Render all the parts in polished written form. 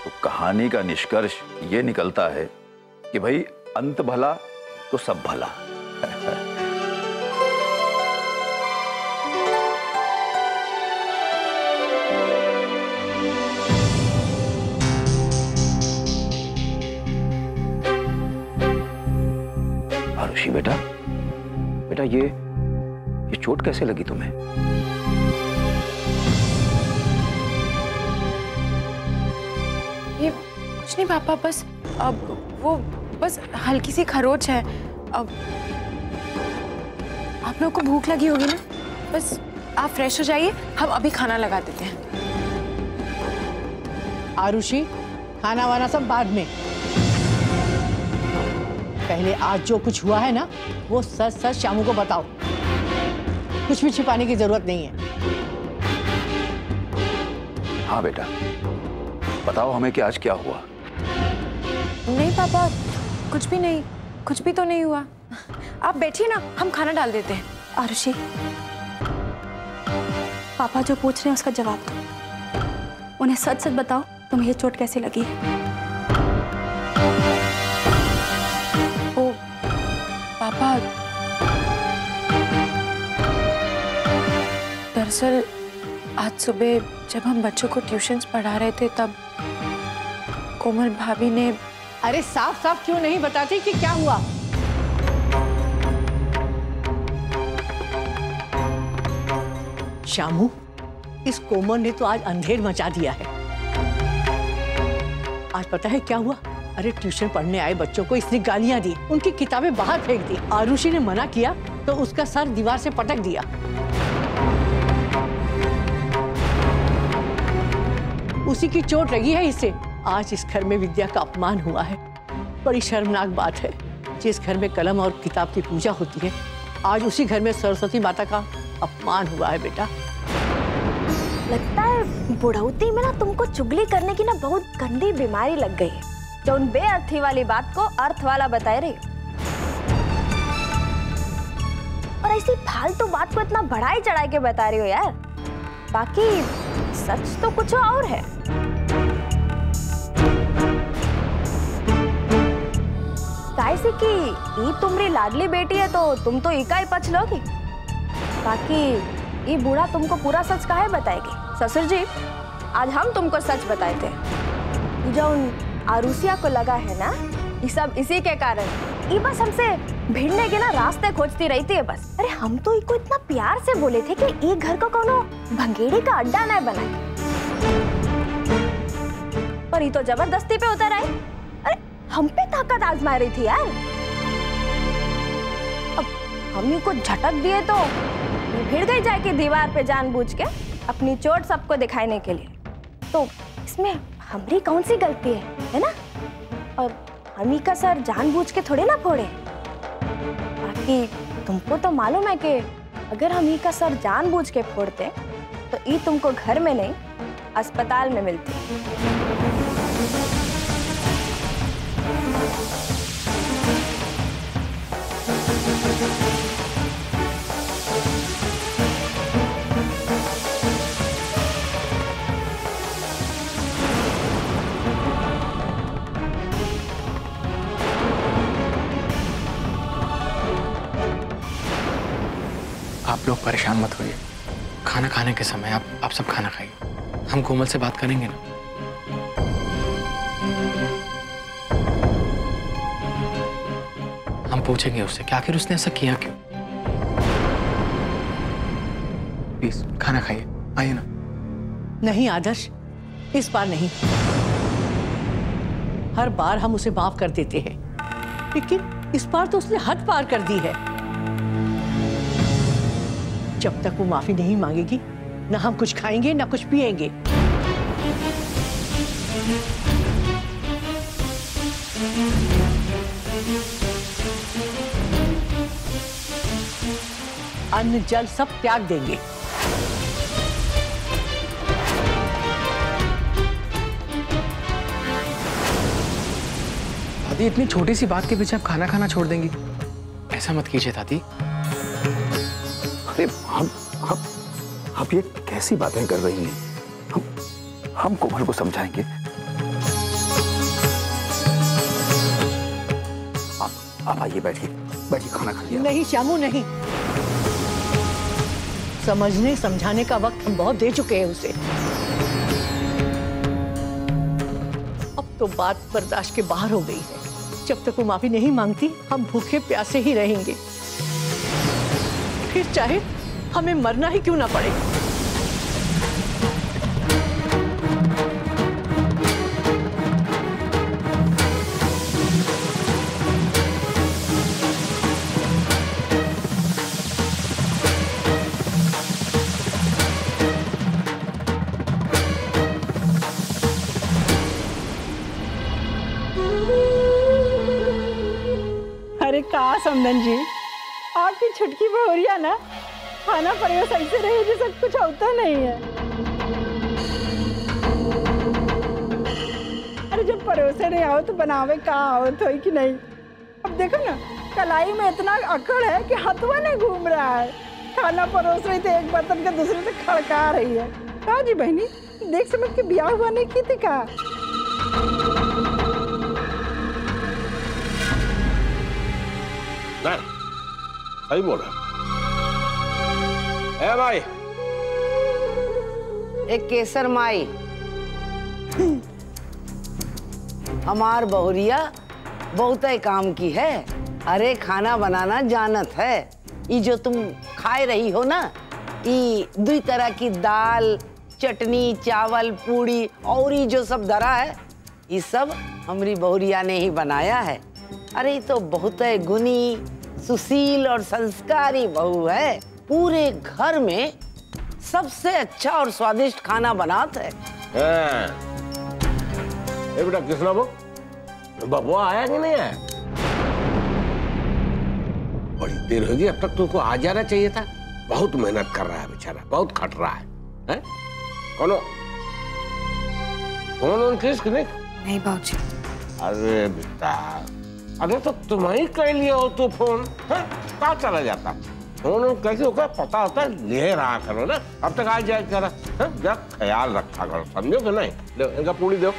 तो कहानी का निष्कर्ष ये निकलता है कि भाई अंत भला तो सब भला। आरुषि बेटा, बेटा ये चोट कैसे लगी तुम्हें? ये कुछ नहीं पापा, बस अब वो बस हल्की सी खरोच है। अब आप लोगों को भूख लगी होगी ना, बस आप फ्रेश हो जाइए, हम अभी खाना लगा देते हैं। आरुषि, खाना वाना सब बाद में, पहले आज जो कुछ हुआ है ना वो सच सच शामू को बताओ। कुछ भी छिपाने की जरूरत नहीं है। हाँ बेटा, बताओ हमें कि आज क्या हुआ। नहीं पापा, कुछ भी नहीं, कुछ भी तो नहीं हुआ। आप बैठिए ना, हम खाना डाल देते हैं। आरुषि, पापा जो पूछ रहे हैं उसका जवाब दो। उन्हें सच सच बताओ, तुम्हें ये चोट कैसे लगी है? ओ पापा, दरअसल आज सुबह जब हम बच्चों को ट्यूशन्स पढ़ा रहे थे तब कोमल भाभी ने। अरे साफ साफ क्यों नहीं बताती कि क्या हुआ? शामू, इस कोमल ने तो आज अंधेर मचा दिया है। आज पता है क्या हुआ? अरे ट्यूशन पढ़ने आए बच्चों को इसने गालियां दी, उनकी किताबें बाहर फेंक दी। आरुषि ने मना किया तो उसका सर दीवार से पटक दिया। उसी की चोट लगी है इसे। आज इस घर में विद्या का अपमान हुआ है। बड़ी शर्मनाक बात है। जिस घर में कलम और किताब की पूजा होती है, आज उसी घर में सरस्वती माता का अपमान हुआ है बेटा। लगता है बुढ़ौती में ना तुमको चुगली करने की ना बहुत गंदी बीमारी लग गई है, जो उन बेअर्थी वाली बात को अर्थ वाला बता रही हो। और ऐसी फालतू बात को इतना बढ़ाई चढ़ाई के बता रही हो यार। बाकी सच तो कुछ और है। कैसे कि ये तुम्हारी लाडली बेटी है तो तुम तो इकाई पछ लोगी। बाकी ये बूढ़ा तुमको पूरा सच काहे बताएगी? ससुर जी, आज हम तुमको सच बताए थे। जो उन आरुषिया को लगा है ना, ये सब इसी के कारण। ये बस हमसे भिड़ने के ना रास्ते खोजती रहती है बस। अरे हम तो इनको इतना प्यार से बोले थे कि ये घर को कोनो भंगेड़ी का अड्डा न बनाए, पर ये तो जबरदस्ती पे उतर आए। अरे हम पे ताकत आजमा रही थी यार। अब हम इनको झटक दिए तो भिड़ गई जाके दीवार पे जानबूझ के अपनी चोट सबको दिखाने के लिए। तो इसमें हमारी कौन सी गलती है ना? और हम ही का सर जानबूझ के थोड़े ना फोड़े। बाकी तुमको तो मालूम है कि अगर हम ही का सर जानबूझ के फोड़ते तो ये तुमको घर में नहीं अस्पताल में मिलती। आप लोग परेशान मत होइए। खाना खाने के समय आप सब खाना खाइए। हम कोमल से बात करेंगे ना। हम पूछेंगे उससे कि आखिर उसने ऐसा किया क्यों। प्लीज खाना खाइए, आइए ना। नहीं आदर्श, इस बार नहीं। हर बार हम उसे माफ कर देते हैं, लेकिन इस बार तो उसने हद पार कर दी है। जब तक वो माफी नहीं मांगेगी, ना हम कुछ खाएंगे ना कुछ पिएंगे। अन्न जल सब त्याग देंगे। दादी, इतनी छोटी सी बात के पीछे आप खाना खाना छोड़ देंगी? ऐसा मत कीजिए दादी। अरे आप ये कैसी बातें कर रही हैं? हम कोमल को समझाएंगे। आप आइए, बैठिए बैठिए, खाना खा लिया। नहीं श्यामू नहीं, समझने समझाने का वक्त हम बहुत दे चुके हैं उसे। अब तो बात बर्दाश्त के बाहर हो गई है। जब तक वो माफी नहीं मांगती हम भूखे प्यासे ही रहेंगे, फिर चाहे हमें मरना ही क्यों ना पड़े। अरे कहा समधन जी, आपकी छुटकी बहुरिया ना खाना पड़ेगा सही से रहे, जैसा कुछ होता नहीं है। अरे जब परोसे नहीं आओ तो बनावे कहाँ आओ तो कि नहीं। अब देखो ना, कलाई में इतना अकड़ है कि हथवा नहीं घूम रहा है। खाना परोस रही थे, एक बर्तन के दूसरे से खड़का रही है। कहा जी बहनी, देख समझ के ब्याह हुआ नहीं की थी कहा। नहीं, सही बोल रहा है भाई। एक केसर माई, हमार बहुरिया बहुत ही काम की है। अरे खाना बनाना जानत है। ये जो तुम खाए रही हो ना, ये 2 तरह की दाल, चटनी, चावल, पूड़ी और ये जो सब धरा है, ये सब हमारी बहुरिया ने ही बनाया है। अरे तो बहुत गुणी, सुशील और संस्कारी बहू है। पूरे घर में सबसे अच्छा और स्वादिष्ट खाना बनाते है। बेटा कृष्णा बबुआ आया कि नहीं आया? बड़ी देर होगी, अब तक तुमको आ जाना चाहिए था। बहुत मेहनत कर रहा है बेचारा, बहुत खट रहा है? कौन किस नहीं बाबूजी। अरे बेटा, अरे तो तुम ही कर लिया हो तो फोन कहाँ चला जाता। फोन कैसे होगा पता होता है, ले रहा करो ना। अब तक आ जाए करा, जब ख्याल रखा करो, समझो कि नहीं। लो इनका पूरी दो।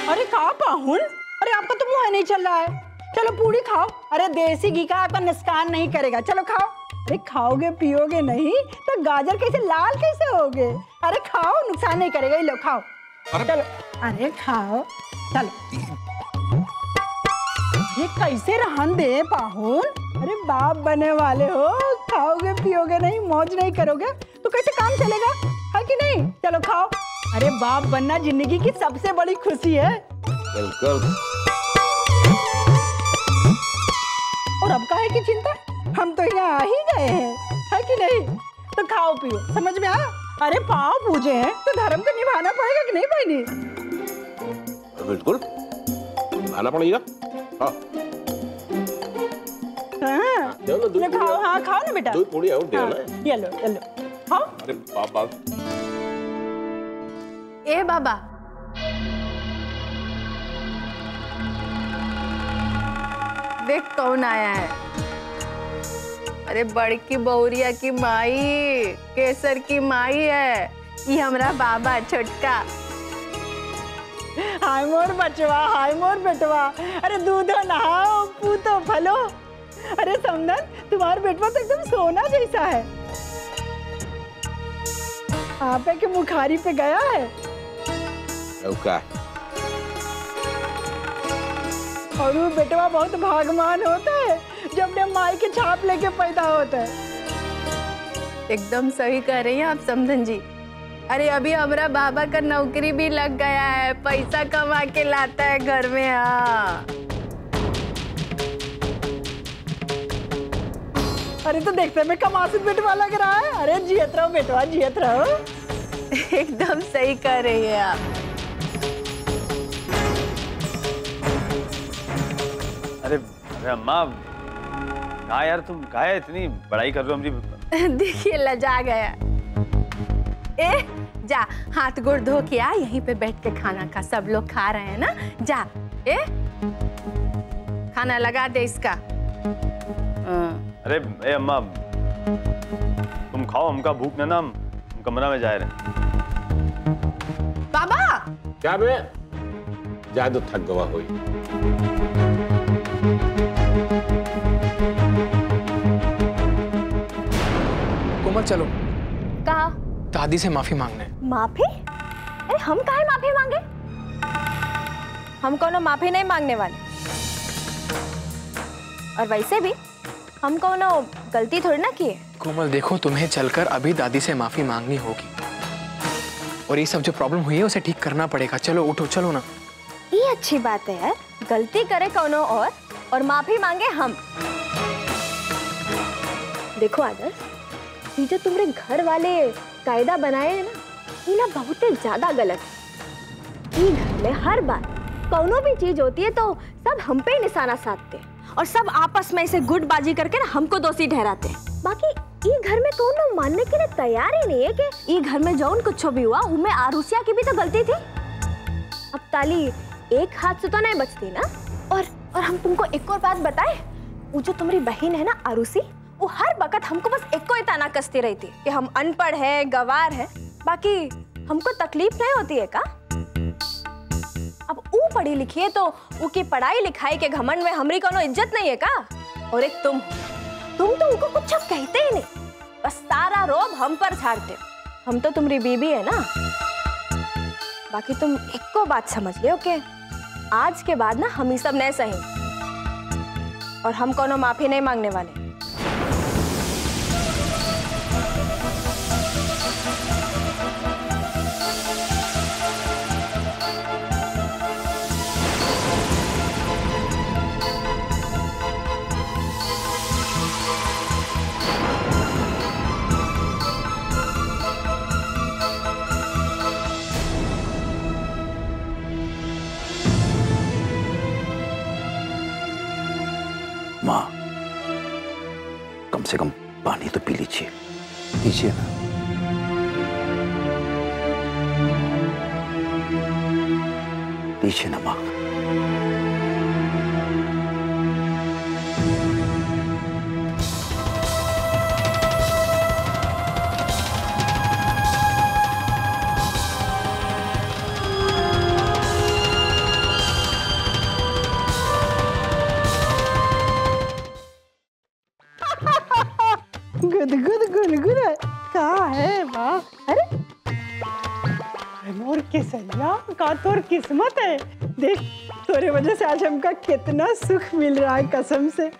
अरे कहा पाहुन, अरे आपका तो मुंह नहीं चल रहा है। चलो पूरी खाओ। अरे देसी घी का आपका नुकसान नहीं करेगा, चलो खाओ। अरे खाओगे पियोगे नहीं तो गाजर कैसे लाल कैसे होगे। अरे खाओ, नुकसान नहीं करेगा। ये लो खाओ, चलो। अरे खाओ, चलो। ये कैसे रहन दे पाहुन, अरे बाप बने वाले हो, खाओगे पियोगे नहीं, मौज नहीं करोगे तो कैसे काम चलेगा, है कि नहीं। चलो खाओ। अरे बाप बनना जिंदगी की सबसे बड़ी खुशी है। बिल्कुल। और अब काहे की चिंता, हम तो यहाँ आ ही गए हैं, है कि नहीं। तो खाओ पियो, समझ में आया। अरे पाँव पूजे हैं तो धर्म को निभाना पड़ेगा कि नहीं बहनी। बिल्कुल आना पड़ेगा। हाँ लो खाओ। हाँ खाओ ना बेटा, दूध पूरी और दे ना। ये लो खाओ। अरे बाबा, ए बाबा, देख कौन आया है। अरे बड़की बहुरिया की माई, केसर की माई है। ये हमरा बाबा छोटका। हाय मोर बचवा, हाय मोर बेटवा। अरे दूधो नहाओ, पूतो फलो। अरे समधन, तुम्हारा बेटवा तो एकदम सोना जैसा है। आपे के मुखारी पे गया है। ओका। और वो बेटवा बहुत भागमान होता है जब ने माई के छाप लेके पैदा होता है। एकदम सही कह रही हैं आप समधन जी। अरे अभी हमारा बाबा का नौकरी भी लग गया है, पैसा कमा के लाता है घर में। हाँ अरे तो देखते में कमासुद बेटवा लग रहा है। अरे जियत रहो बेटवा, जियत रहो। एकदम सही कह रही है आप। अरे अम्मा, कहाँ यार तुम, कहाँ है इतनी बड़ाई कर रहे हो हमारी। देखिए लजा गया। ए जा, हाथ गोड़ धो के आ, यहीं पे बैठ के खाना खा। सब लोग खा रहे हैं ना, जा। ए खाना लगा दे इसका। अरे ए अम्मा, तुम खाओ, हमका भूख ना, हम कमरा में जा रहे हैं। बाबा क्या बे, जाए तो थक गवा हुई। पापा चलो कहा? दादी से माफी मांगने। माफी? अरे हम काहे माफी मांगे? हम कोनो माफी नहीं मांगने वाले। और वैसे भी हम कोनो गलती थोड़ी ना किए। कोमल देखो, तुम्हें चलकर अभी दादी से माफी मांगनी होगी और ये सब जो प्रॉब्लम हुई है उसे ठीक करना पड़ेगा। चलो उठो, चलो ना। ये अच्छी बात है यार, गलती करे कोनो और माफी मांगे हम। देखो आदर्श, ये जो तुम्हारे घर वाले कायदा बनाए हैं ना, ये ना बहुत ही ज्यादा गलत है। ये घर में हर बार कोनो भी चीज होती है तो सब हम पे ही निशाना साधते हैं और सब आपस में इसे गुटबाजी करके ना हमको दोषी ठहराते हैं। बाकी ये घर में कौन मानने के लिए तैयार ही नहीं है कि ये घर में जौन कुछ भी हुआ उनमें आरुषिया की भी तो गलती थी। अब ताली एक हाथ से तो नहीं बचती ना। और हम तुमको एक और बात बताए, वो जो तुम्हारी बहन है ना आरुषि, वो हर वक्त हमको बस एक को ही ताना कसती रहती है कि हम अनपढ़ है, गवार है। बाकी हमको तकलीफ नहीं होती है का? अब वो पढ़ी लिखी है तो उनकी पढ़ाई लिखाई के घमंड में हमारी कोनो इज्जत नहीं है का? और एक तुम तो उनको कुछ कहते ही नहीं, बस सारा रोब हम पर झाड़ते। हम तो तुम्हारी बीबी है ना। बाकी तुम एक को बात समझ लियो कि आज के बाद ना हम ये सब नहीं सही और हम कोनो माफी नहीं मांगने वाले। माँ, कम से कम पानी तो पी लीजिए, पीजिए ना। पीछे ना माँ। गुदगुद गुनगुन कहाँ है माँ? अरे मोर केसरिया, का तोर किस्मत है। देख तोरे वजह से आज हमका कितना सुख मिल रहा है। कसम से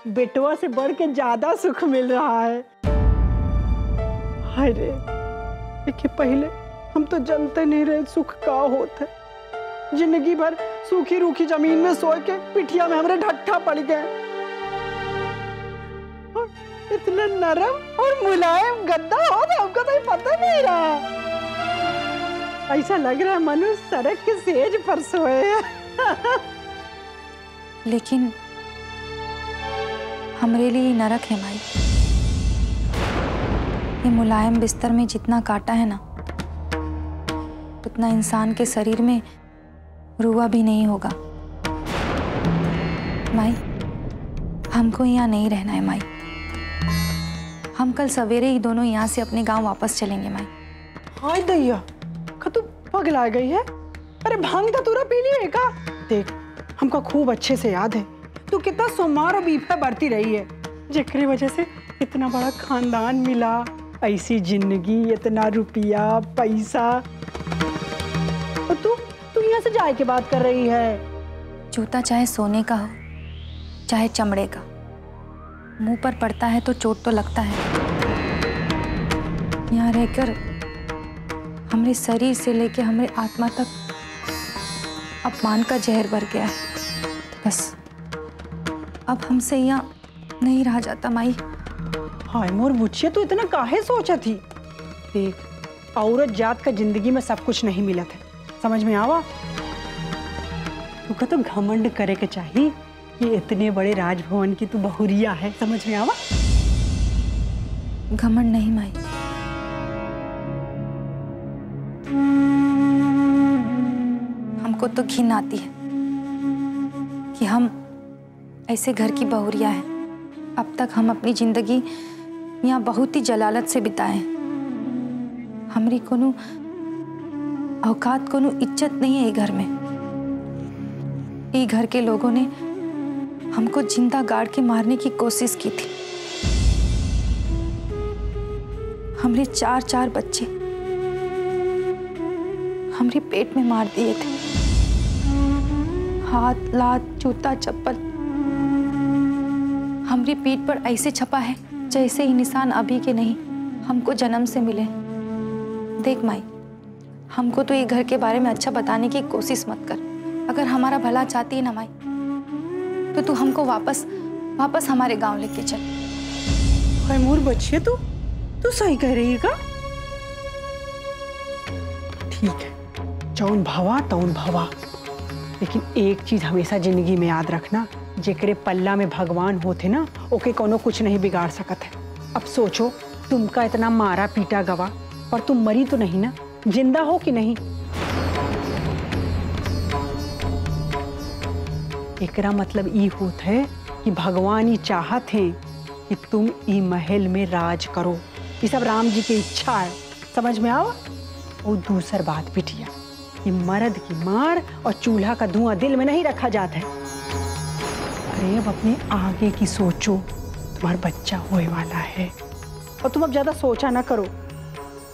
बेटवा से बढ़ के ज्यादा सुख मिल रहा है। अरे देखिए, पहले हम तो जानते नहीं रहे सुख का होता है। जिंदगी भर सूखी रूखी जमीन में सो के पिठिया में हमारे ढट्ठा पड़ गए। इतना नरम और मुलायम गद्दा हो तो हमको तो पता नहीं रहा। ऐसा लग रहा है मनुष्य सड़क के सेज पर सोए हैं। लेकिन हमरे लिए नरक है माई। ये मुलायम बिस्तर में जितना काटा है ना, उतना इंसान के शरीर में रुआ भी नहीं होगा। माई, हमको यहाँ नहीं रहना है माई। हम कल सवेरे ही दोनों यहाँ से अपने गांव वापस चलेंगे माई। हाय दैया, का तू पगला गई है? अरे भांग धतूरा पी लिए का? देख, हमको खूब अच्छे से याद है तू कितना सोमार और बीफा बरती रही है, जेकरी वजह से इतना बड़ा खानदान मिला, ऐसी जिंदगी, इतना रुपया पैसा। और तू यहाँ से जाए की बात कर रही है। जूता चाहे सोने का हो चाहे चमड़े का, मुंह पर पड़ता है तो चोट तो लगता है। यहाँ रहकर हमारे शरीर से लेके हमारे आत्मा तक अपमान का जहर भर गया है। बस अब हमसे यहाँ नहीं रहा जाता माई। हाय मोर बुच्चिया, तू इतना काहे सोचा थी? देख, औरत जात का जिंदगी में सब कुछ नहीं मिला था, समझ में आवा? तू का तो घमंड करे के चाहिए कि इतने बड़े राजभवन की तू बहुरिया है, समझ में आवा? घमंड नहीं माई, हमको तो घिन आती है कि हम ऐसे घर की बहुरिया हैं। अब तक हम अपनी जिंदगी यहाँ बहुत ही जलालत से बिताए हैं। हमारी कोनो औकात, कोनो इज्जत नहीं है ये घर में। ये घर के लोगों ने हमको जिंदा गाड़ के मारने की कोशिश की थी, हमरे 4 बच्चे हमरे पेट में मार दिए थे। हाथ, लात, जूता, चप्पल हमरी पीठ पर ऐसे छपा है जैसे ही निशान अभी के नहीं, हमको जन्म से मिले। देख माई, हमको तो ये घर के बारे में अच्छा बताने की कोशिश मत कर। अगर हमारा भला चाहती है ना माई, तो तू हमको वापस हमारे गांव लेके चल। मोर बच्चे तू सही कह रही है का? ठीक है, जौन भवा तौन भवा, लेकिन एक चीज हमेशा जिंदगी में याद रखना, जेकरे पल्ला में भगवान होते ना, ओके कोनो कुछ नहीं बिगाड़ सकत है। अब सोचो, तुमका इतना मारा पीटा गवा, पर तुम मरी तो नहीं ना, जिंदा हो कि नहीं? एकरा मतलब ई होत है कि भगवान ही चाहत हैं कि तुम ई महल में राज करो। ये सब राम जी की इच्छा है, समझ में आओ? और दूसर बात बिटिया, ये मर्द की मार और चूल्हा का धुआं दिल में नहीं रखा जाता है। अरे अब अपने आगे की सोचो, तुम्हारा बच्चा होने वाला है, और तुम अब ज्यादा सोचा ना करो।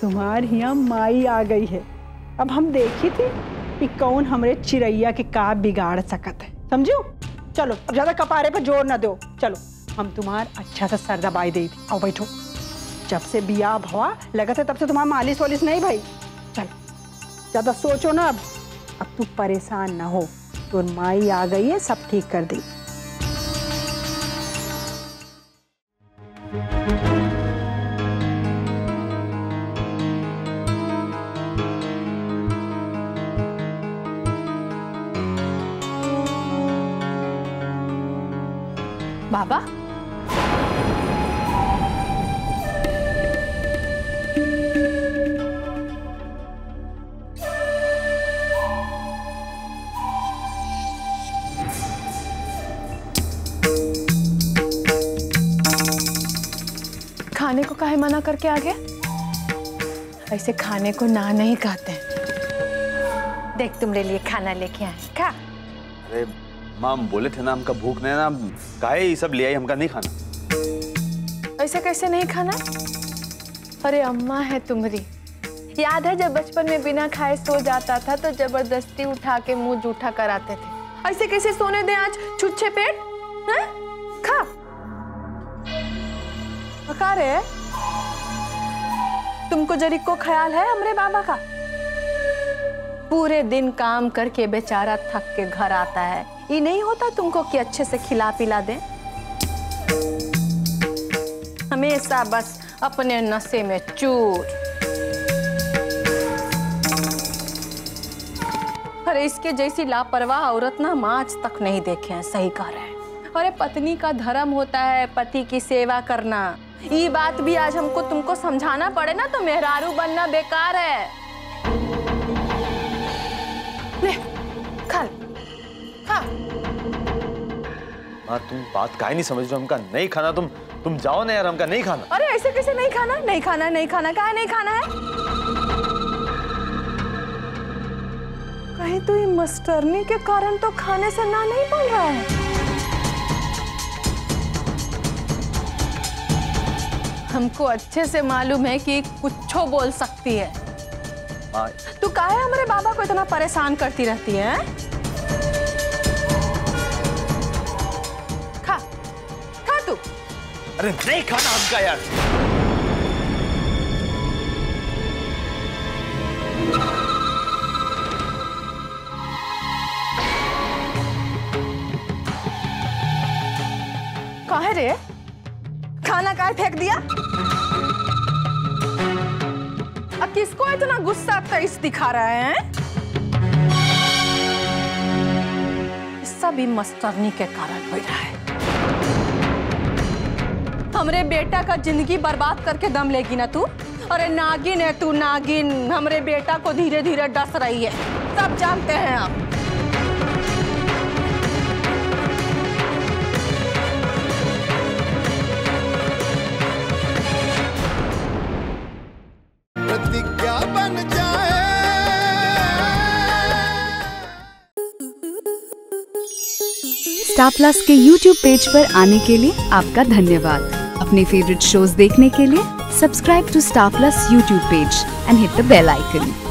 तुम्हारी यहाँ माई आ गई है। अब हम देखी थी कि कौन हमरे चिड़ैया के का बिगाड़ सकत है, समझो? चलो अब ज्यादा कपारे पे जोर ना दो, चलो हम तुम्हारा अच्छा सा सर दबाई दे दी। आओ बैठो। जब से बिया भवा लगा था तब से तुम्हारा मालिश वालिश नहीं भाई। चलो ज्यादा सोचो ना, अब तू परेशान ना हो, तो माई आ गई है, सब ठीक कर दी। बाबा, खाने को काहे मना करके आ गया? ऐसे खाने को ना नहीं कहते। देख तुम्हारे लिए खाना लेके आए, खा। अरे माम बोले थे ना हमका भूख नहीं ना, काहे ये सब ले आई, हमका नहीं खाना। ऐसे कैसे नहीं खाना? अरे अम्मा है तुम्हारी, याद है जब बचपन में बिना खाए सो जाता था तो जबरदस्ती उठा के मुंह जूठा कराते थे। ऐसे कैसे सोने दें आज छुच्छे पेट? हैं? खा। पका रे, तुमको जरीक को ख्याल है हमरे बाबा का? पूरे दिन काम करके बेचारा थक के घर आता है, ये नहीं होता तुमको कि अच्छे से खिला पिला दें? हमेशा बस अपने नशे में चूर। अरे इसके जैसी लापरवाह औरत ना हम आज तक नहीं देखे हैं। सही कह रहे हैं। अरे पत्नी का धर्म होता है पति की सेवा करना। ये बात भी आज हमको तुमको समझाना पड़े ना, तो मेहरारू बनना बेकार है। ले, खा खा। माँ तुम बात काहे नहीं समझ रहे हो? हमका नहीं खाना, तुम जाओ ना यार, हमका नहीं खाना। अरे ऐसे कैसे नहीं खाना? नहीं खाना, नहीं खाना, काहे नहीं खाना है? कहीं तो ये मास्टरनी के कारण तो खाने से ना नहीं बोल रहा है। हमको अच्छे से मालूम है कि कुछो बोल सकती है। तू काहे हमारे बाबा को इतना परेशान करती रहती है? खा खा तू। अरे नहीं खाना हमका यार। काहे रे? खाना काहे फेंक दिया? अब किसको इतना गुस्सा तेज दिखा रहा है? सब मास्टरनी के कारण हो रहा है। हमरे बेटा का जिंदगी बर्बाद करके दम लेगी ना तू? अरे नागिन है तू, नागिन। हमरे बेटा को धीरे धीरे डस रही है, सब जानते हैं आप। स्टार प्लस के YouTube पेज पर आने के लिए आपका धन्यवाद। अपने फेवरेट शोज देखने के लिए Subscribe to Star Plus YouTube page and hit the bell icon.